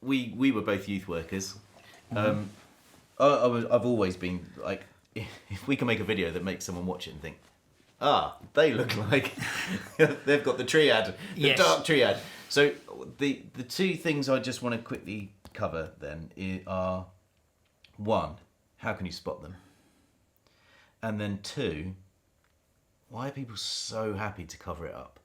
we were both youth workers. I've always been like, if we can make a video that makes someone watch it and think, they look like they've got the triad, the dark triad. So the two things I just want to quickly cover then are, one, how can you spot them? And then two, why are people so happy to cover it up?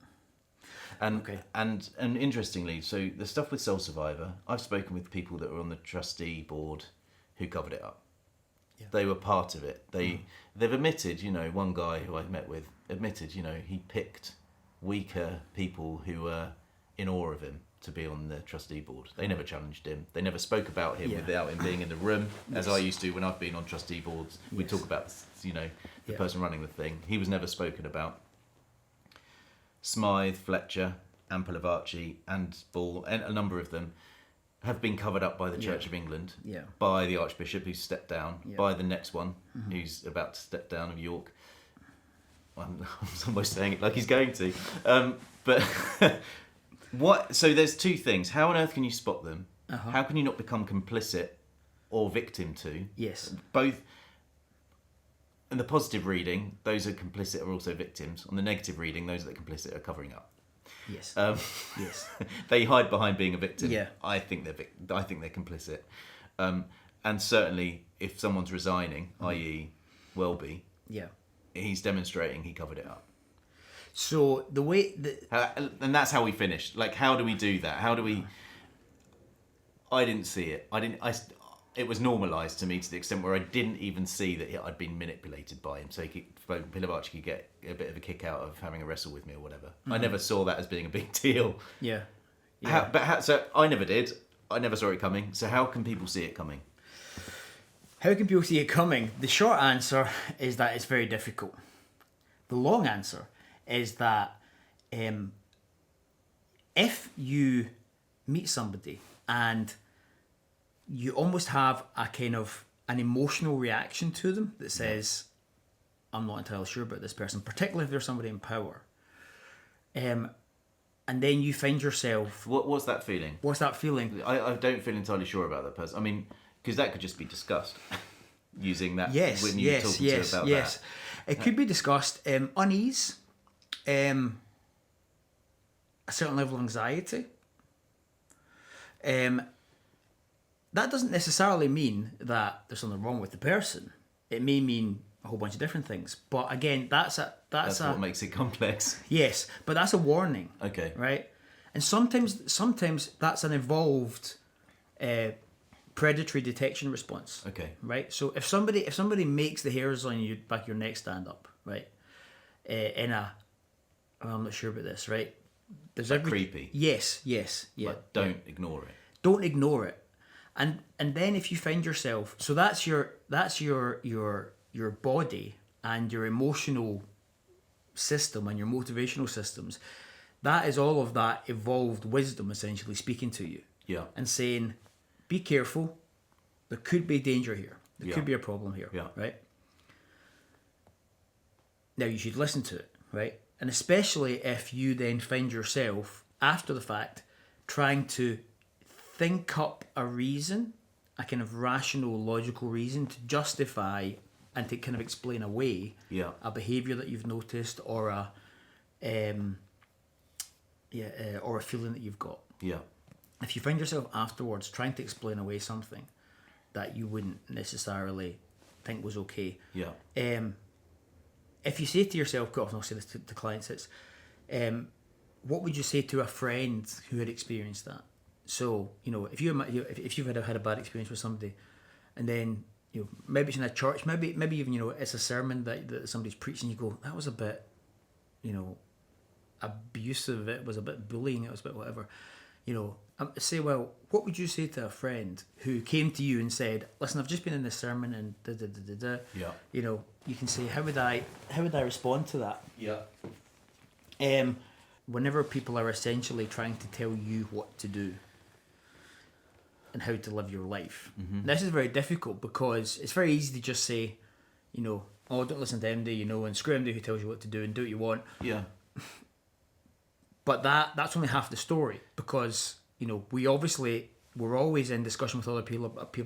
And interestingly, so the stuff with Soul Survivor, I've spoken with people that were on the trustee board who covered it up. Yeah. They were part of it. They've admitted, one guy who I met with admitted, he picked weaker people who were in awe of him to be on the trustee board. They never challenged him. They never spoke about him without him being in the room, as I used to when I've been on trustee boards. We talk about, the person running the thing. He was never spoken about. Smythe, Fletcher, Ampelavaci and Ball, and a number of them have been covered up by the Church of England, by the Archbishop who's stepped down, by the next one who's about to step down of York. I'm almost saying it like he's going to. But so there's two things. How on earth can you spot them? How can you not become complicit or victim to? Yes. Both. In the positive reading, those are complicit are also victims. On the negative reading, those that are complicit are covering up. Yes. Yes. They hide behind being a victim. Yeah. I think they're complicit. And certainly, if someone's resigning, i.e., Welby, he's demonstrating he covered it up. So the way and that's how we finished. Like, how do we do that? How do we? I didn't see it. It was normalised to me to the extent where I didn't even see that I'd been manipulated by him. So Pilavachi could get a bit of a kick out of having a wrestle with me or whatever. I never saw that as being a big deal. Yeah. So I never did. I never saw it coming. So how can people see it coming? How can people see it coming? The short answer is that it's very difficult. The long answer is that if you meet somebody and you almost have a kind of an emotional reaction to them that says, I'm not entirely sure about this person, particularly if there's somebody in power. And then you find yourself... What's that feeling? What's that feeling? I don't feel entirely sure about that person. I mean, because that could just be discussed using that when you're talking to about that. It could be discussed. Unease, a certain level of anxiety. That doesn't necessarily mean that there's something wrong with the person. It may mean a whole bunch of different things. But again, that's what makes it complex. Yes, but that's a warning. Okay. Right? And sometimes that's an evolved predatory detection response. Okay. Right? So if somebody makes the hairs on your back of your neck stand up, right? I'm not sure about this, right? There's creepy. Yes, yeah. But don't ignore it. Don't ignore it. And then if you find yourself, so that's your body and your emotional system and your motivational systems. That is all of that evolved wisdom essentially speaking to you. Yeah. And saying, be careful. There could be danger here. There could be a problem here. Yeah. Right? Now you should listen to it, right? And especially if you then find yourself after the fact trying to think up a reason, a kind of rational, logical reason to justify and to kind of explain away a behaviour that you've noticed or a feeling that you've got. Yeah. If you find yourself afterwards trying to explain away something that you wouldn't necessarily think was okay. Yeah. If you say to yourself, quite often I'll say this to clients, it's what would you say to a friend who had experienced that? So, if you've had a bad experience with somebody, and then maybe it's in a church, maybe even it's a sermon that somebody's preaching, you go, that was a bit, abusive. It was a bit bullying. It was a bit whatever. Say, well, what would you say to a friend who came to you and said, "Listen, I've just been in this sermon and da da da da da." Yeah. You can say, how would I respond to that? Yeah. Whenever people are essentially trying to tell you what to do and how to live your life. Mm-hmm. This is very difficult because it's very easy to just say, oh, don't listen to MD, and screw MD who tells you what to do and do what you want. Yeah. But that's only half the story because, we obviously we're always in discussion with other people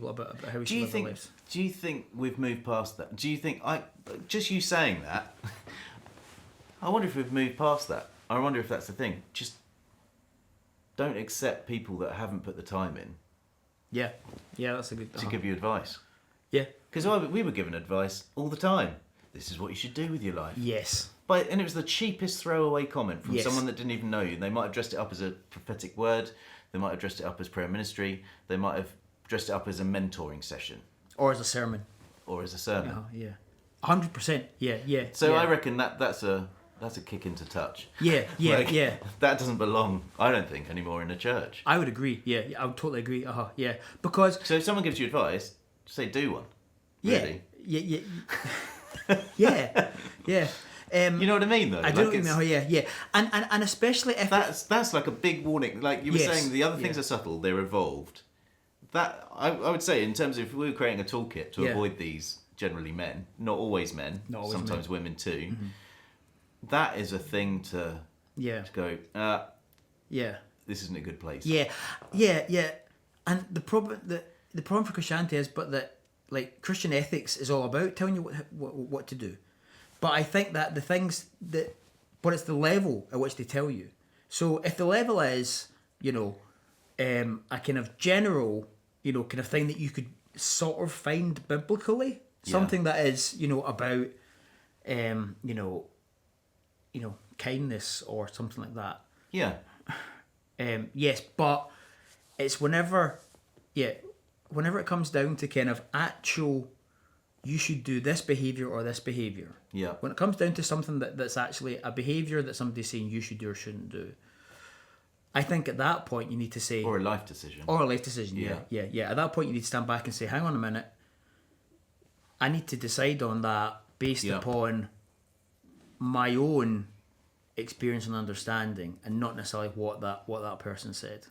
about how we should live our lives. Do you think we've moved past that? Do you think just you saying that? I wonder if we've moved past that. I wonder if that's the thing. Just don't accept people that haven't put the time in. Yeah, that's a good. To give you advice. Yeah, because we were given advice all the time. This is what you should do with your life. Yes. And it was the cheapest throwaway comment from someone that didn't even know you. They might have dressed it up as a prophetic word. They might have dressed it up as prayer ministry. They might have dressed it up as a mentoring session. Or as a sermon. Yeah. 100%. Yeah. So I reckon that's a kick into touch. Yeah. That doesn't belong, I don't think, anymore in a church. I would agree. Yeah, I would totally agree. Yeah. Because... So if someone gives you advice, say do one. Really. Yeah. Yeah. You know what I mean, though? I do know what you mean. Yeah. And especially if... That's like a big warning. Like you were saying, the other things are subtle, they're evolved. That I would say, in terms of if we were creating a toolkit to avoid these, generally men, not always men, sometimes women too, that is a thing to go, this isn't a good place. Yeah. And the problem for Christianity is that like Christian ethics is all about telling you what to do. But I think that the things but it's the level at which they tell you. So if the level is, a kind of general, kind of thing that you could sort of find biblically, something that is, about, kindness or something like that. Yeah. Yes, but it's whenever it comes down to kind of actual, you should do this behaviour or this behaviour. Yeah. When it comes down to something that's actually a behaviour that somebody's saying you should do or shouldn't do, I think at that point you need to say... Or a life decision. Yeah. At that point you need to stand back and say, hang on a minute, I need to decide on that based upon my own experience and understanding, and not necessarily what that person said.